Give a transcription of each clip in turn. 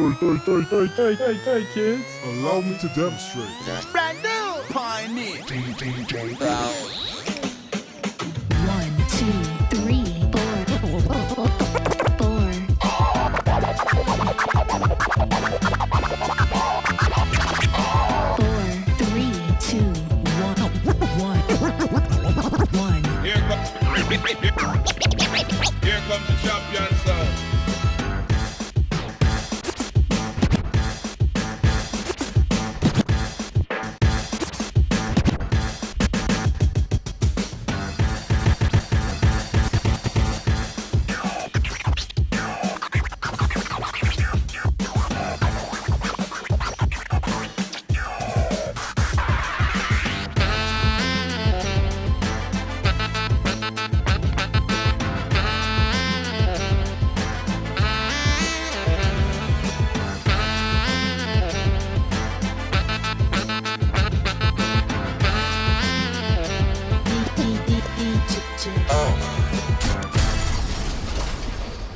Hey, kids. Allow me to demonstrate. Brand new Pioneer DDJ-1000. 1, 2, 3, 4. 4. 3, 2, 1. Here comes the champion sound.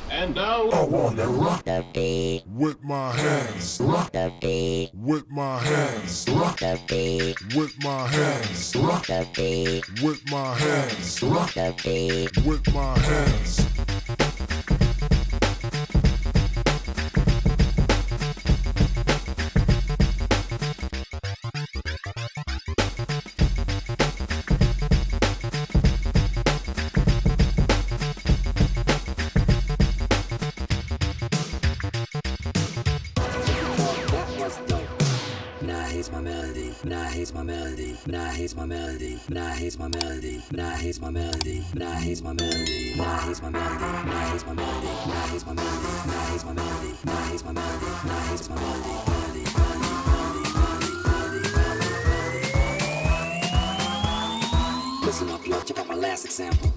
And now I wanna rock the beat with my hands. Rock the beat with my hands. Rock the beat with my hands. Rock the beat with my hands. Rock the beat with my hands. My melody, now here's my melody, now here's my melody, now here's my melody, now here's my melody, now here's my melody, now here's my melody, now here's my melody, now here's my melody, now here's my melody, now here's my melody, now here's my melody, listen up, yo, check out my last example.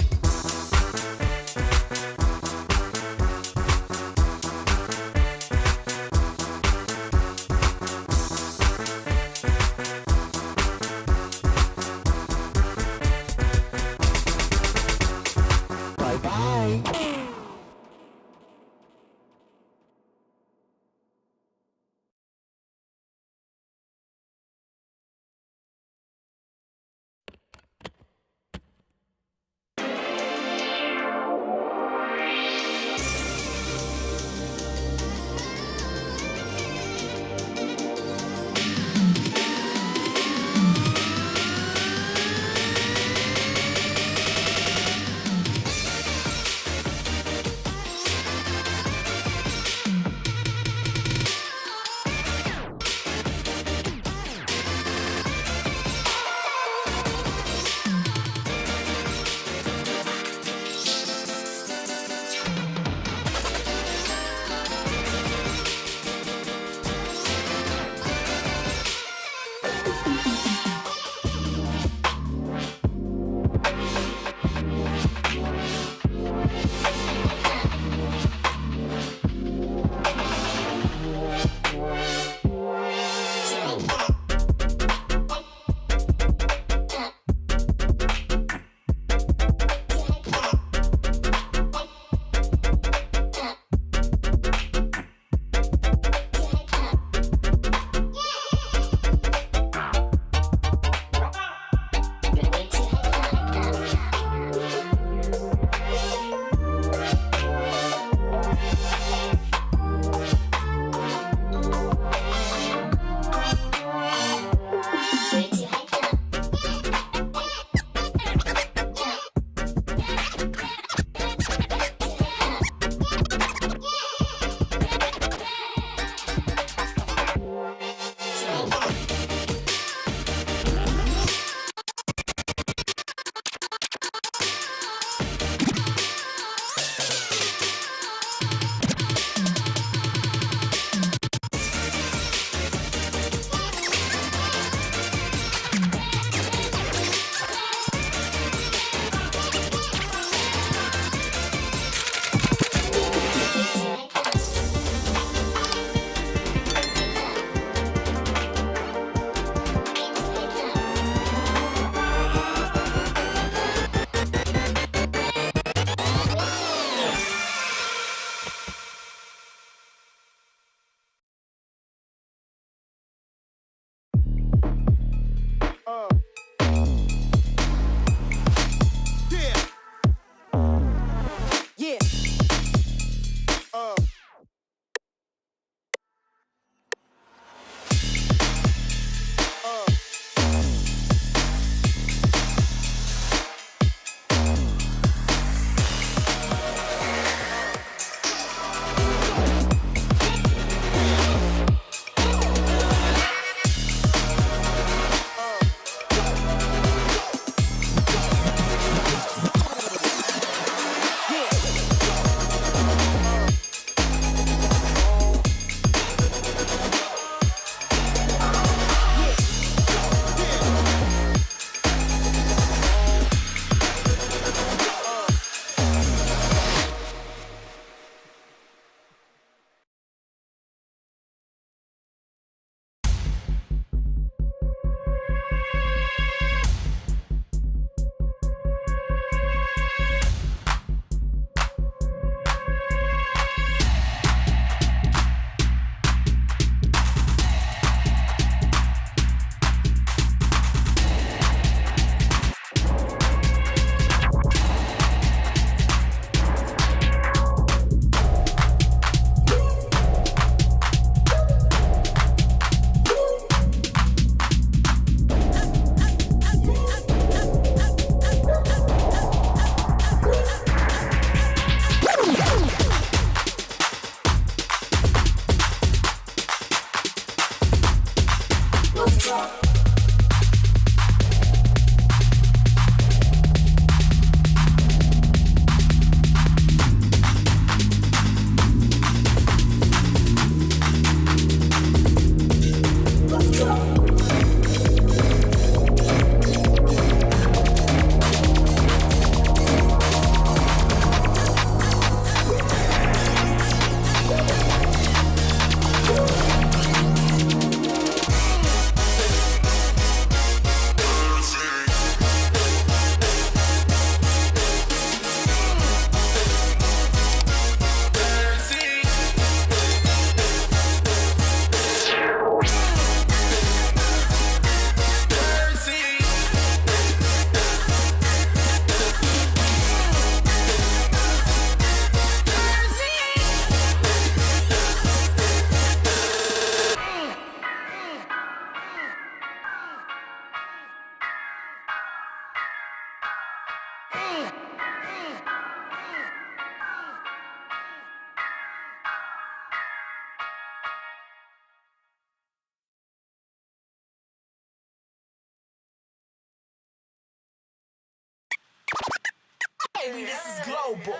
Baby, this is global.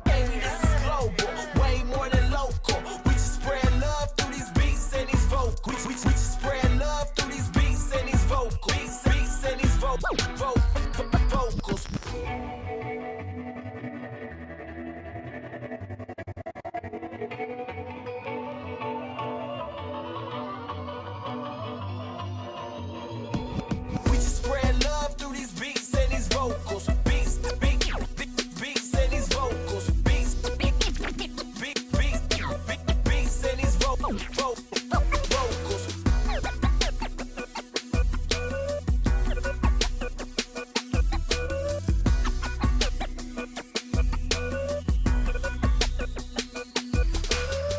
Baby, this is global, way more than local. We just spread love through these beats and these vocals. We just spread love through these beats and these vocals. Beats and these vocals. We just spread love through these beats and these vocals. Beats and these vocals. Beats and these vocals.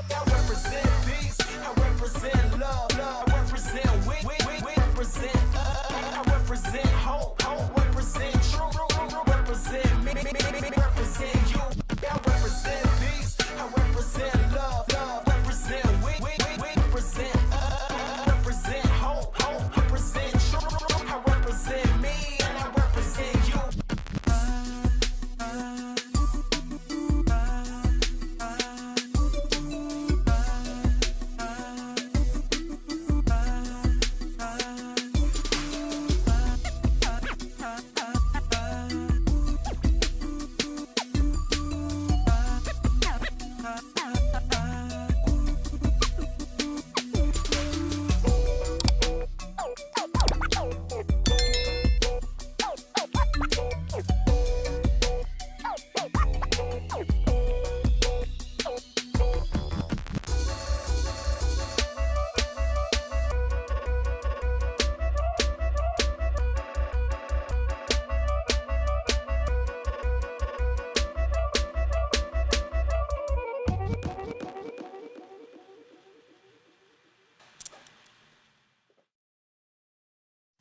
I represent peace. I represent love. I represent we represent. I represent hope. Represent true. Represent me. Represent you. I represent peace. I represent love. Represent we represent. Represent hope. Represent true. I represent me and I represent you.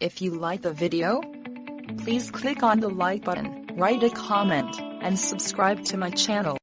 If you like the video, please click on the like button, write a comment, and subscribe to my channel.